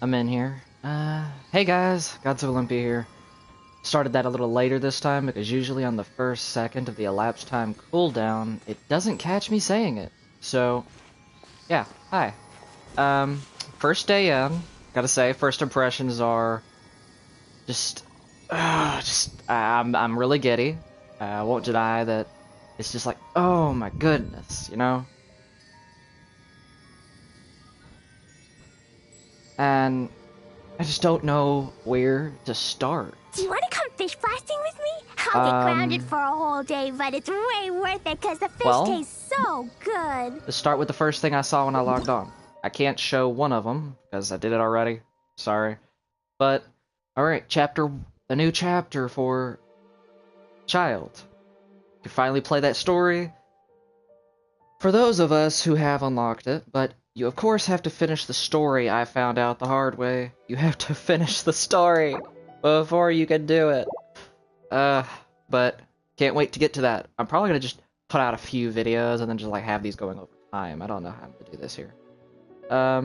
I'm in here. Hey guys, GodsofOlympia here. Started that a little later this time because usually on the first second of the elapsed time cooldown, it doesn't catch me saying it. So, yeah, hi. First day in, gotta say, first impressions are I'm really giddy. I won't deny that it's just like, oh my goodness, you know? And I just don't know where to start. Do you want to come fish blasting with me? I'll get grounded for a whole day, but it's way worth it because the fish tastes so good. Let's start with the first thing I saw when I logged on. I can't show one of them because I did it already. Sorry. But, alright, a new chapter for Child. You finally play that story. For those of us who have unlocked it, but you of course have to finish the story. I found out the hard way. You have to finish the story before you can do it. But can't wait to get to that. I'm probably gonna just put out a few videos and then just like have these going over time. I don't know how to do this here. Yeah,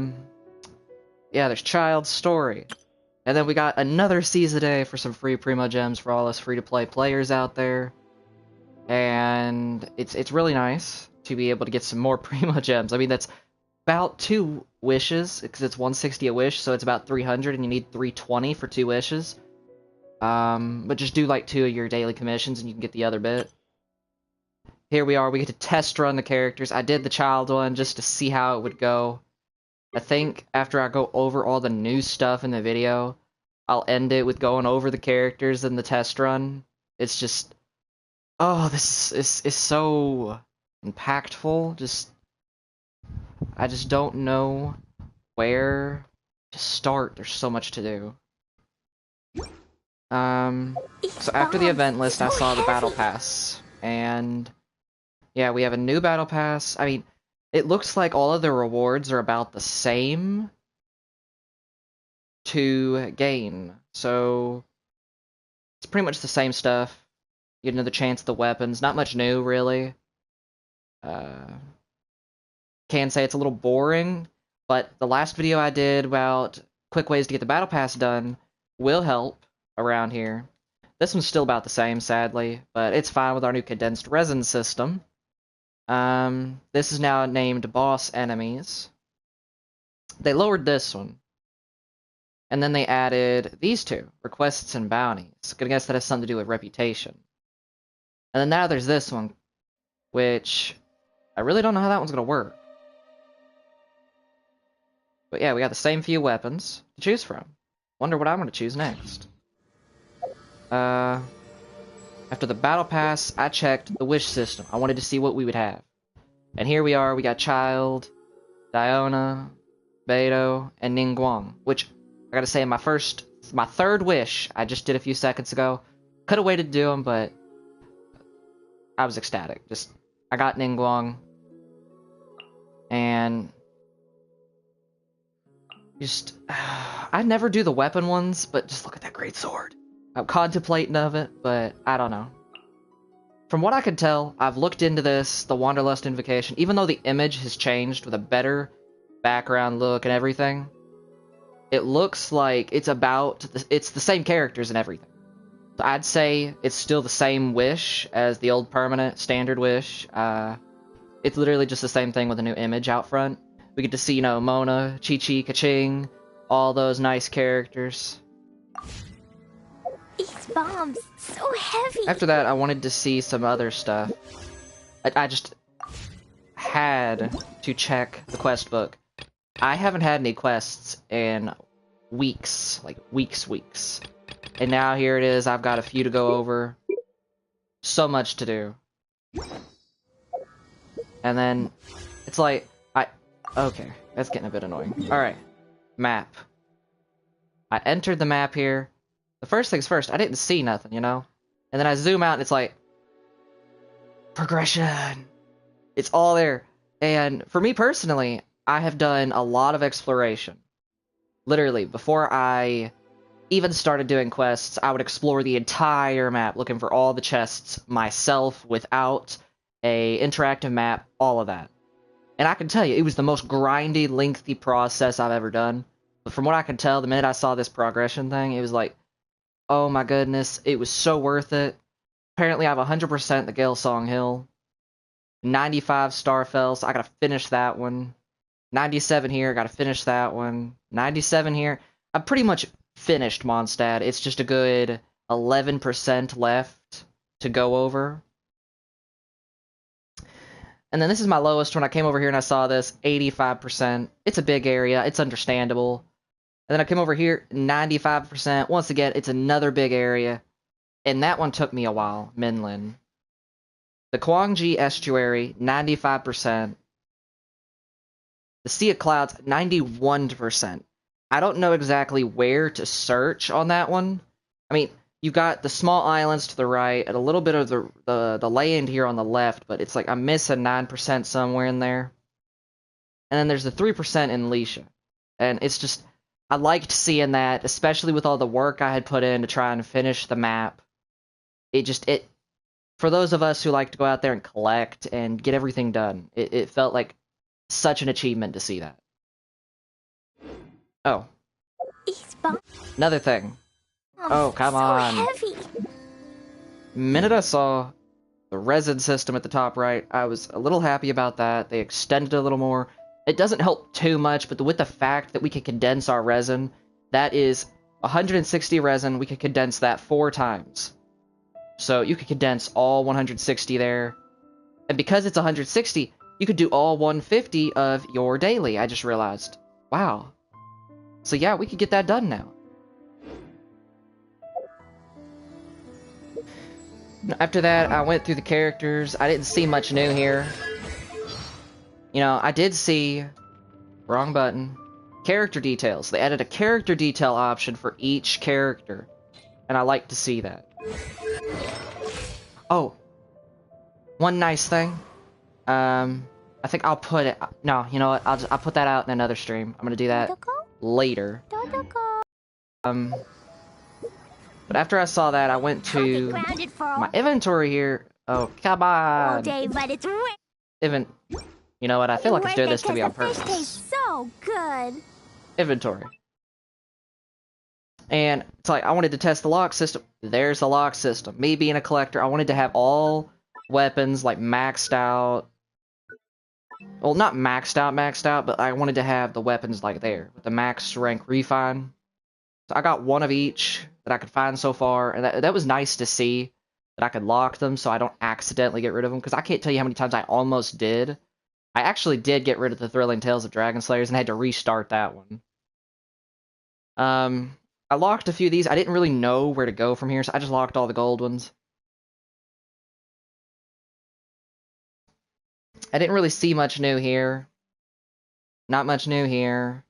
there's Child's Story. And then we got another Seize a Day for some free Primo Gems for all us free-to-play players out there. And it's really nice to be able to get some more Primo Gems. I mean, that's about 2 wishes, because it's 160 a wish, so it's about 300, and you need 320 for 2 wishes. But just do like 2 of your daily commissions, and you can get the other bit. Here we are, we get to test run the characters. I did the child one just to see how it would go. I think after I go over all the new stuff in the video, I'll end it with going over the characters in the test run. It's just... oh, this is so impactful. I just don't know where to start. There's so much to do. So after the event list, I saw the battle pass, and yeah, we have a new battle pass. I mean, it looks like all of the rewards are about the same to gain, so it's pretty much the same stuff. You get another chance at the weapons. Not much new, really. Can say it's a little boring, but the last video I did about quick ways to get the battle pass done will help around here. This one's still about the same, sadly, but it's fine with our new condensed resin system. This is now named Boss Enemies. They lowered this one. And then they added these two, Requests and Bounties. Gonna guess that has something to do with reputation. And then now there's this one, which I really don't know how that one's gonna work. But yeah, we got the same few weapons to choose from. Wonder what I'm gonna choose next. After the battle pass, I checked the wish system. I wanted to see what we would have. And here we are, we got Child, Diona, Beidou, and Ningguang, which I gotta say, my third wish I just did a few seconds ago. Could have waited to do them, but I was ecstatic. I got Ningguang, and I never do the weapon ones, but just look at that great sword. I'm contemplating of it, but I don't know. From what I can tell, I've looked into this, the Wanderlust Invocation, even though the image has changed with a better background look and everything, it looks like it's the same characters and everything. So I'd say it's still the same wish as the old permanent standard wish. It's literally just the same thing with a new image out front. We get to see, Mona, Chi-Chi, Kaching, all those nice characters. These bombs, so heavy. After that, I wanted to see some other stuff. I just had to check the quest book. I haven't had any quests in weeks. Like, weeks. And now here it is, I've got a few to go over. So much to do. And then, it's like, okay, that's getting a bit annoying. Alright, map. I entered the map here. The first things first, I didn't see nothing, And then I zoom out and it's like, progression. It's all there. And for me personally, I have done a lot of exploration. Literally, before I even started doing quests, I would explore the entire map, looking for all the chests myself, without a interactive map, all of that. And I can tell you, it was the most grindy, lengthy process I've ever done. But from what I can tell, the minute I saw this progression thing, it was like, oh my goodness, it was so worth it. Apparently I have 100% the Gale Song Hill. 95 Starfell, so I gotta finish that one. 97 here, gotta finish that one. 97 here. I'm pretty much finished Mondstadt. It's just a good 11% left to go over. And then this is my lowest when I came over here and I saw this, 85%. It's a big area, it's understandable. And then I came over here, 95%. Once again, it's another big area. And that one took me a while, Minlin. The Kwangji Estuary, 95%. The Sea of Clouds, 91%. I don't know exactly where to search on that one. I mean, you've got the small islands to the right, and a little bit of the land here on the left, but it's like I'm missing 9% somewhere in there. And then there's the 3% in Leisha. And it's just, I liked seeing that, especially with all the work I had put in to try and finish the map. For those of us who like to go out there and collect and get everything done, it felt like such an achievement to see that. Oh. Another thing. Oh, come on. Heavy. Minute I saw the resin system at the top right, I was a little happy about that. They extended it a little more. It doesn't help too much, but with the fact that we can condense our resin, that is 160 resin, we can condense that 4 times. So you could condense all 160 there. And because it's 160, you could do all 150 of your daily, I just realized. Wow. So yeah, we could get that done now. After that, I went through the characters. I didn't see much new here. You know, I did see... Wrong button. Character details. They added a character detail option for each character. And I like to see that. Oh. One nice thing. I think I'll put it... No, you know what? I'll put that out in another stream. I'm gonna do that later. But after I saw that, I went to my inventory here. Oh, come on. You know what? I feel like I'm doing this to be on purpose. Tastes so good. Inventory. And it's like, I wanted to test the lock system. There's the lock system. Me being a collector, I wanted to have all weapons, like, maxed out. Well, not maxed out, but I wanted to have the weapons, like, there. With the max rank refine. So I got one of each that I could find so far. And that was nice to see. That I could lock them so I don't accidentally get rid of them. Because I can't tell you how many times I almost did. I actually did get rid of the Thrilling Tales of Dragon Slayers and had to restart that one. I locked a few of these. I didn't really know where to go from here, so I just locked all the gold ones. I didn't really see much new here. Not much new here.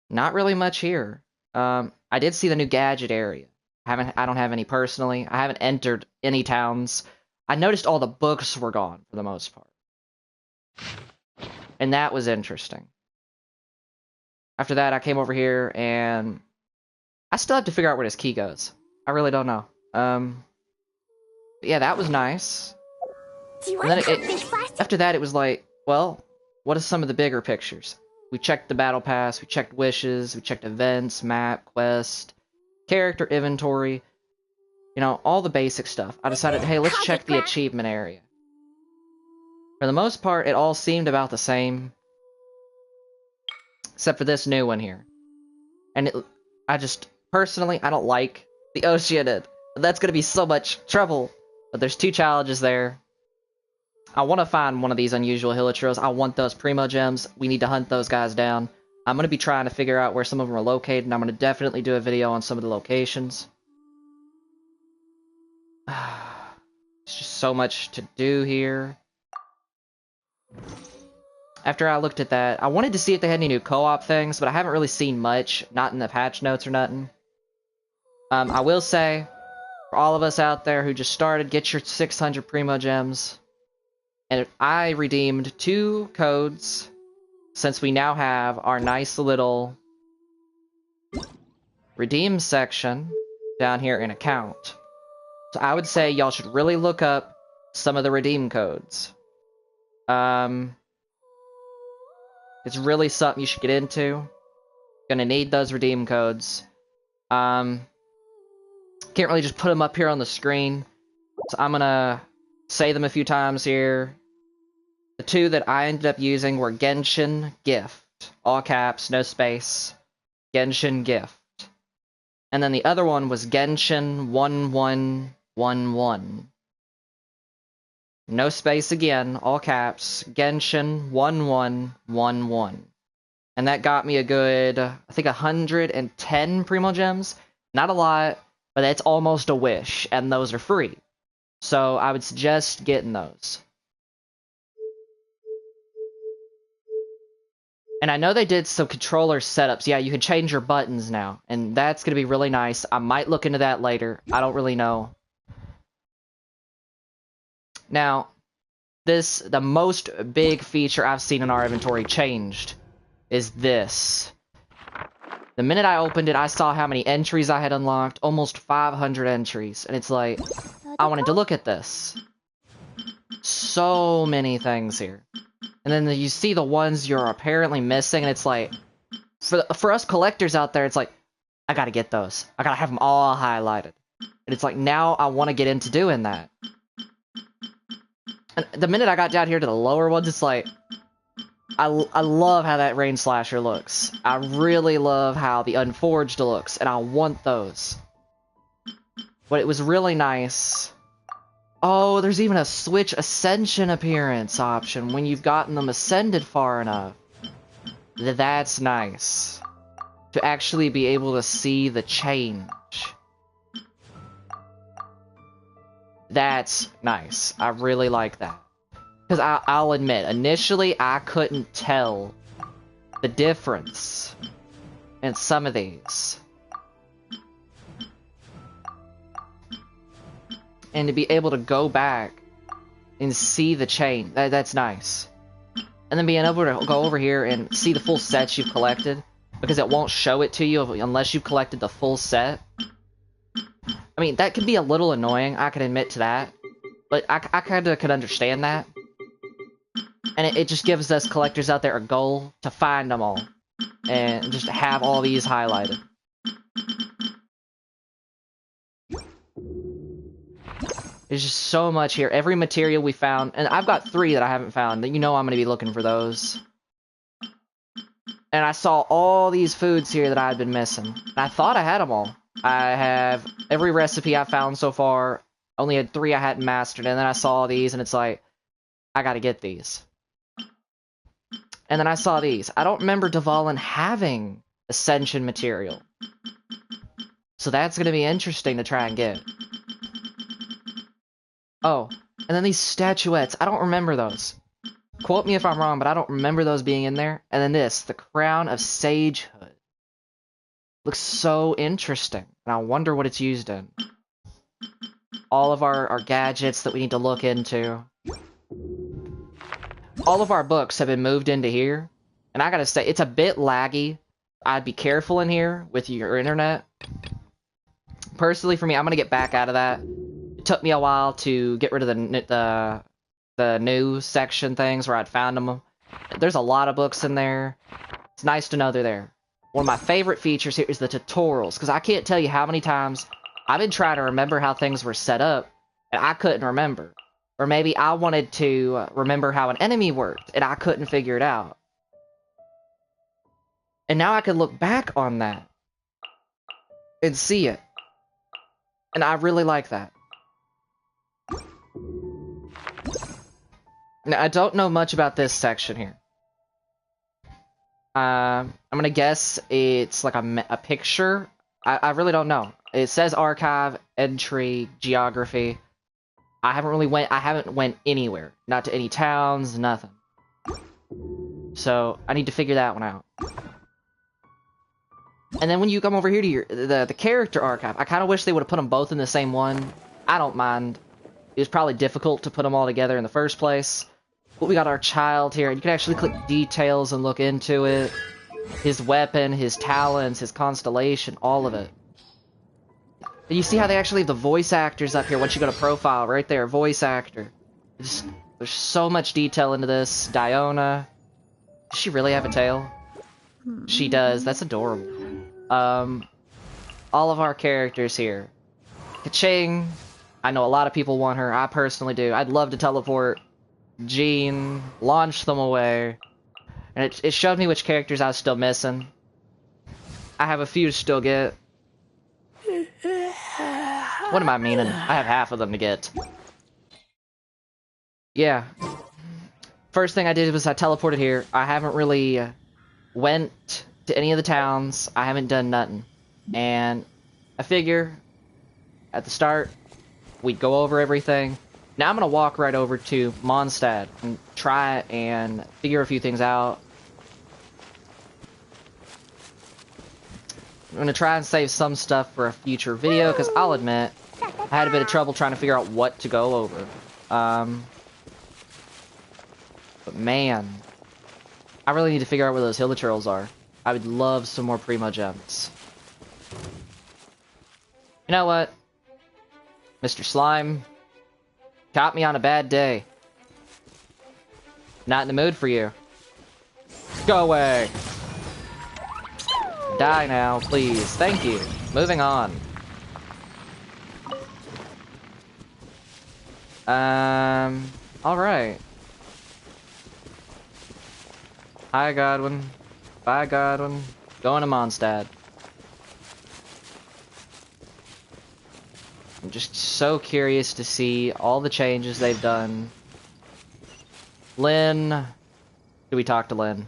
Not really much here. I did see the new gadget area. I don't have any personally. I haven't entered any towns. I noticed all the books were gone for the most part. And that was interesting. After that, I came over here, and I still have to figure out where this key goes. I really don't know. Yeah, that was nice. And then after that, it was like, well, what are some of the bigger pictures? We checked the battle pass, we checked wishes, we checked events, map, quest, character inventory, you know, all the basic stuff. I decided, hey, let's check the achievement area. For the most part, it all seemed about the same. Except for this new one here. And personally, I don't like the ocean. That's going to be so much trouble. But there's 2 challenges there. I want to find one of these unusual hilichurls. I want those primo gems. We need to hunt those guys down. I'm going to be trying to figure out where some of them are located, and I'm going to definitely do a video on some of the locations. It's just so much to do here. After I looked at that, I wanted to see if they had any new co-op things, but I haven't really seen much. Not in the patch notes or nothing. I will say, for all of us out there who just started, get your 600 primo gems. And I redeemed 2 codes, since we now have our nice little redeem section down here in account. So I would say y'all should really look up some of the redeem codes. It's really something you should get into. Gonna need those redeem codes. Can't really just put them up here on the screen. So I'm gonna say them a few times here. The two that I ended up using were Genshin Gift. All caps, no space. Genshin Gift. And then the other one was Genshin 1111. No space again, all caps. Genshin 1111. And that got me a good, I think 110 Primo Gems. Not a lot, but it's almost a wish, and those are free. So I would suggest getting those. And I know they did some controller setups. Yeah, you can change your buttons now, and that's going to be really nice. I might look into that later. I don't really know. Now, the most big feature I've seen in our inventory changed is this. The minute I opened it, I saw how many entries I had unlocked. Almost 500 entries. And it's like, I wanted to look at this. So many things here. And then you see the ones you're apparently missing, and it's like, for us collectors out there, it's like, I gotta get those. I gotta have them all highlighted. And it's like, now I want to get into doing that. And the minute I got down here to the lower ones, it's like, I love how that Rain Slasher looks. I really love how the Unforged looks, and I want those. But it was really nice. Oh, there's even a Switch Ascension appearance option when you've gotten them ascended far enough. That's nice. To actually be able to see the change. That's nice. I really like that. Because I'll admit, initially I couldn't tell the difference in some of these. And to be able to go back and see the change, that's nice. And then being able to go over here and see the full sets you've collected, because it won't show it to you unless you've collected the full set. I mean, that can be a little annoying, I can admit to that. But I kind of could understand that. And it just gives us collectors out there a goal to find them all. And just have all these highlighted. There's just so much here. Every material we found, and I've got 3 that I haven't found, that you know I'm going to be looking for those. And I saw all these foods here that I had been missing. And I thought I had them all. I have every recipe I've found so far. Only had 3 I hadn't mastered, and then I saw these, and it's like, I gotta get these. And then I saw these. I don't remember Dvalin having Ascension material. So that's gonna be interesting to try and get. Oh, and then these statuettes. I don't remember those. Quote me if I'm wrong, but I don't remember those being in there. And then this, the Crown of Sagehood. Looks so interesting, and I wonder what it's used in. All of our gadgets that we need to look into. All of our books have been moved into here, and I gotta say, it's a bit laggy. I'd be careful in here with your internet. Personally, for me, I'm gonna get back out of that. It took me a while to get rid of the new section things where I'd found them. There's a lot of books in there. It's nice to know they're there. One of my favorite features here is the tutorials, because I can't tell you how many times I've been trying to remember how things were set up, and I couldn't remember. Or maybe I wanted to remember how an enemy worked, and I couldn't figure it out. And now I can look back on that and see it. And I really like that. Now, I don't know much about this section here. I'm gonna guess it's like a picture. I really don't know. It says archive, entry, geography. I haven't went anywhere. Not to any towns, nothing. So I need to figure that one out. And then when you come over here to the character archive, I kind of wish they would have put them both in the same one. I don't mind. It was probably difficult to put them all together in the first place. But we got our child here, and you can actually click details and look into it. His weapon, his talents, his constellation, all of it. And you see how they actually have the voice actors up here once you go to profile, right there, voice actor. There's so much detail into this. Diona. Does she really have a tail? She does. That's adorable. All of our characters here. Kaching. I know a lot of people want her. I personally do. I'd love to teleport Jean, launch them away. And it showed me which characters I was still missing. I have a few to still get. What am I meaning? I have half of them to get. Yeah. First thing I did was I teleported here. I haven't really went to any of the towns. I haven't done nothing. And I figure at the start we'd go over everything. Now I'm gonna walk right over to Mondstadt and try and figure a few things out. I'm gonna try and save some stuff for a future video, because I'll admit I had a bit of trouble trying to figure out what to go over. But man, I really need to figure out where those Hilichurls are. I would love some more Primo Gems. You know what? Mr. Slime, caught me on a bad day. Not in the mood for you. Go away! Die now, please. Thank you. Moving on. Alright. Hi, Godwin. Bye, Godwin. Going to Mondstadt. I'm just so curious to see all the changes they've done. Lynn. Do we talk to Lynn?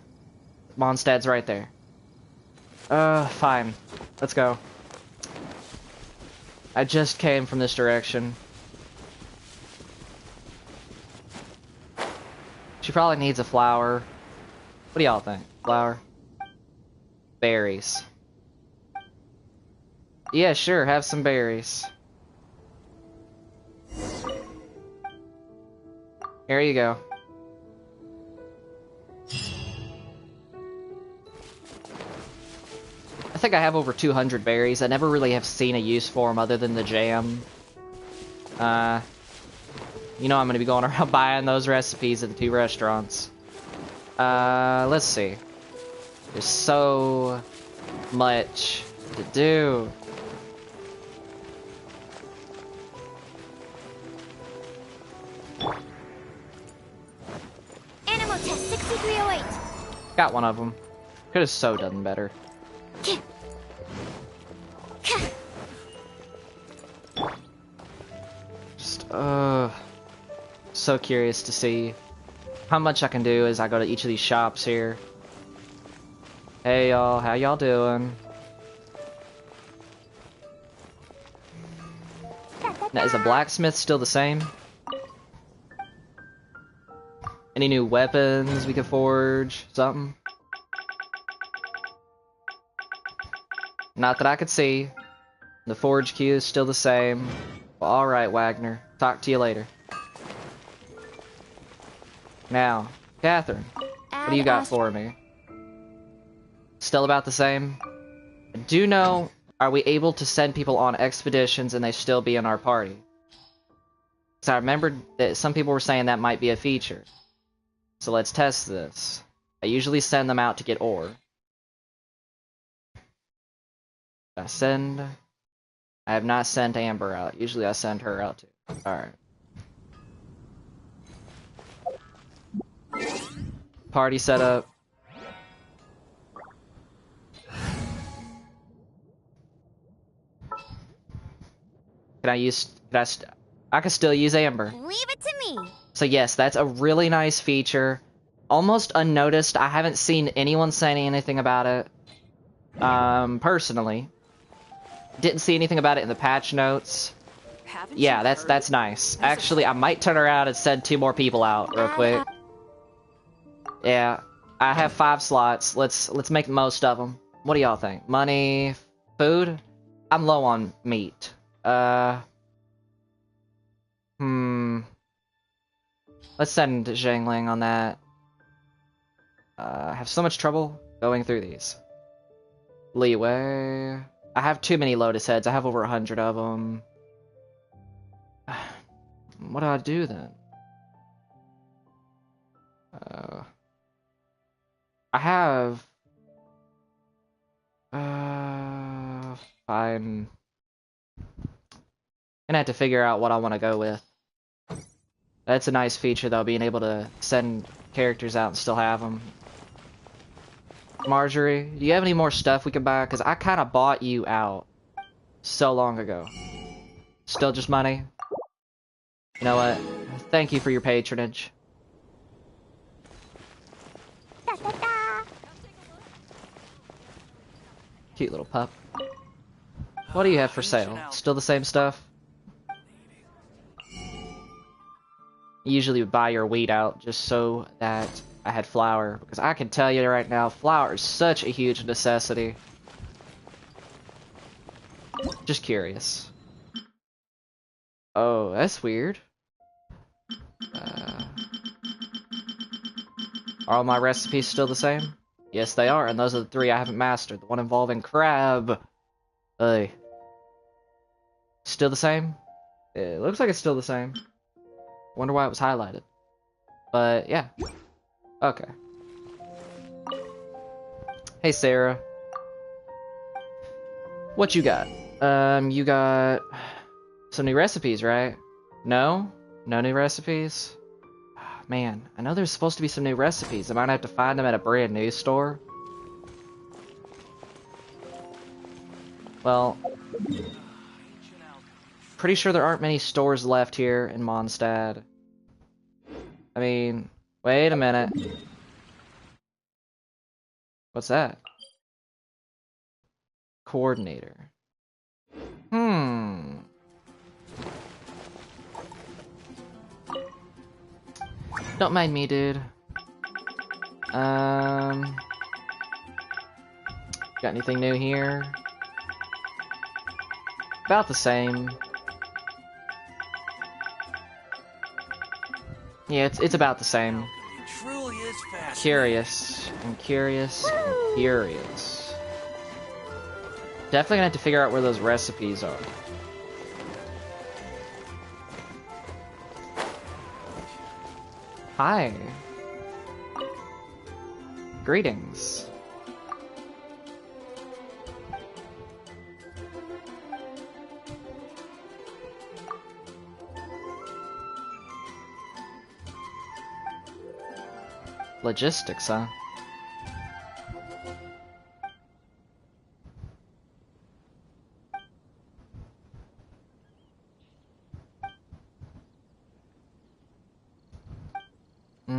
Mondstadt's right there. Fine. Let's go. I just came from this direction. She probably needs a flower. What do y'all think? Flower? Berries. Yeah, sure, have some berries. Here you go. I think I have over 200 berries. I never really have seen a use for them other than the jam. You know I'm going to be going around buying those recipes at the 2 restaurants. Let's see. There's so much to do. Animal test 6308. Got one of them. Could have so done better. Just, so curious to see how much I can do as I go to each of these shops here. Hey y'all, how y'all doing? Now, is the blacksmith still the same? Any new weapons we could forge? Something? Not that I could see. The forge queue is still the same. Well, alright, Wagner. Talk to you later. Now, Catherine, what do you got for me? Still about the same? Do know, are we able to send people on expeditions and they still be in our party? Because I remembered that some people were saying that might be a feature. So let's test this. I usually send them out to get ore. I have not sent Amber out. Usually I send her out too. Alright. Party setup. I can still use Amber. Leave it to me. So yes, that's a really nice feature. Almost unnoticed. I haven't seen anyone saying anything about it. Personally. Didn't see anything about it in the patch notes. Yeah, that's nice. Actually, I might turn around and send 2 more people out real quick. Yeah, I have 5 slots. Let's make the most of them. What do y'all think? Money, food? I'm low on meat. Let's send Zhangling on that. I have so much trouble going through these. Leeway. I have too many Lotus heads. I have over 100 of them. What do I do then? I have I'm gonna have to figure out what I want to go with. That's a nice feature, though, being able to send characters out and still have them. Marjorie, do you have any more stuff we can buy? Because I kind of bought you out so long ago. Still just money? You know what? Thank you for your patronage. Da, da, da. Cute little pup. What do you have for sale? Still the same stuff? You usually would buy your wheat out just so that I had flour, because I can tell you right now, flour is such a huge necessity. Just curious. Oh, that's weird. Are all my recipes still the same? Yes, they are, and those are the 3 I haven't mastered. The one involving crab. Ugh. Still the same? It looks like it's still the same. Wonder why it was highlighted. But, yeah. Okay. Hey, Sarah. What you got? You got some new recipes, right? No? No new recipes? Man, I know there's supposed to be some new recipes. I might have to find them at a brand new store. Well, pretty sure there aren't many stores left here in Mondstadt. I mean, wait a minute. What's that? Coordinator. Don't mind me, dude. Got anything new here? About the same. Yeah, it's about the same. It truly is fascinating. Curious, and curious, and curious. Definitely gonna have to figure out where those recipes are. Hi. Greetings. Logistics, huh?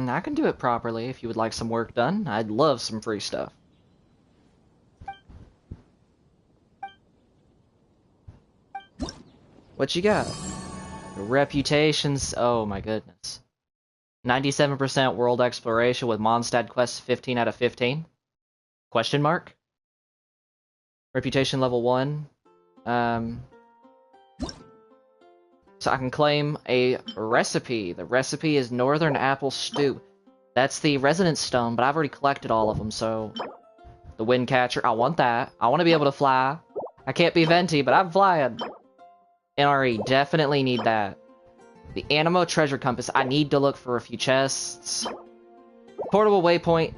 I can do it properly if you would like some work done. I'd love some free stuff. What you got? Reputations. Oh my goodness. 97% world exploration with Mondstadt quests 15 out of 15? Question mark? Reputation level 1. So I can claim a recipe. The recipe is Northern Apple Stew. That's the Resonance Stone, but I've already collected all of them, so... The Wind Catcher, I want that. I want to be able to fly. I can't be Venti, but I'm flying. NRE, definitely need that. The Animo Treasure Compass, I need to look for a few chests. Portable Waypoint,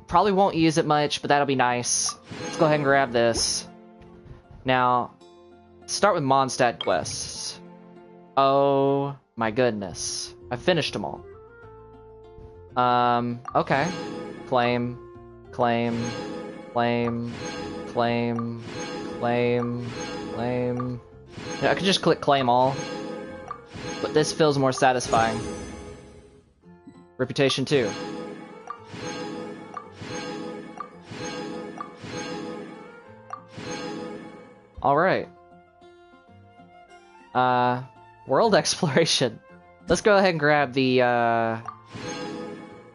probably won't use it much, but that'll be nice. Let's go ahead and grab this. Now, start with Mondstadt quests. Oh my goodness. I finished them all. Okay. Claim, claim, claim, claim, claim, claim. I could just click claim all. But this feels more satisfying. Reputation 2. Alright. World exploration. Let's go ahead and grab the,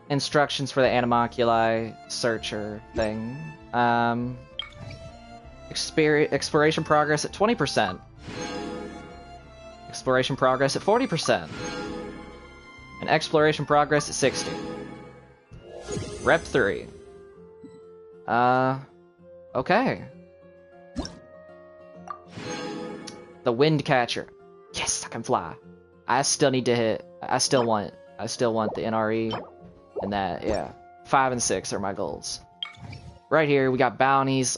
instructions for the Animoculi searcher thing. Exploration progress at 20%. Exploration progress at 40%. And exploration progress at 60. Rep 3. Okay. The Wind Catcher. Yes, I can fly. I still need to hit. I still want the NRE. And that, yeah. 5 and 6 are my goals. Right here, we got bounties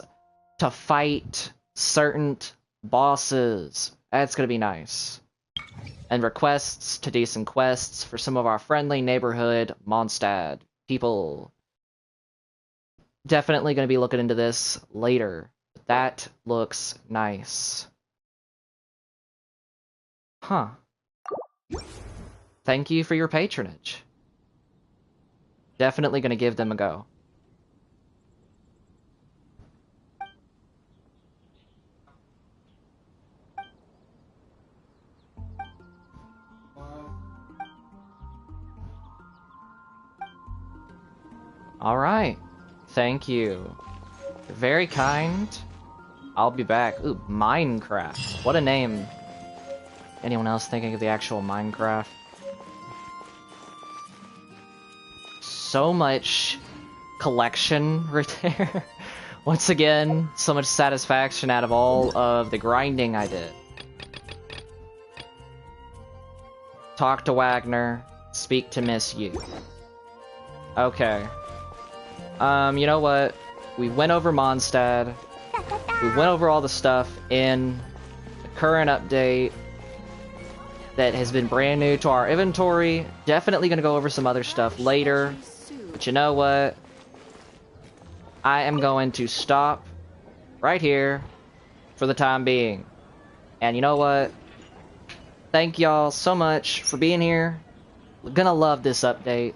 to fight certain bosses. That's gonna be nice. And requests to do some quests for some of our friendly neighborhood Mondstadt people. Definitely gonna be looking into this later. That looks nice. Huh. Thank you for your patronage. Definitely gonna give them a go. Alright. Thank you. You're very kind. I'll be back. Ooh, Minecraft. What a name. Anyone else thinking of the actual Minecraft? So much collection right there. Once again, so much satisfaction out of all of the grinding I did. Talk to Wagner. Speak to Miss Yu. Okay. You know what? We went over Mondstadt. We went over all the stuff in the current update that has been brand new to our inventory. Definitely gonna go over some other stuff later. But you know what? I am going to stop right here for the time being. And you know what? Thank y'all so much for being here. We're gonna love this update.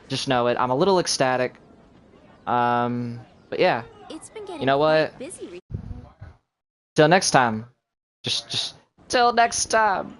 Just know it. I'm a little ecstatic. But yeah. You know what? Till next time. Just till next time.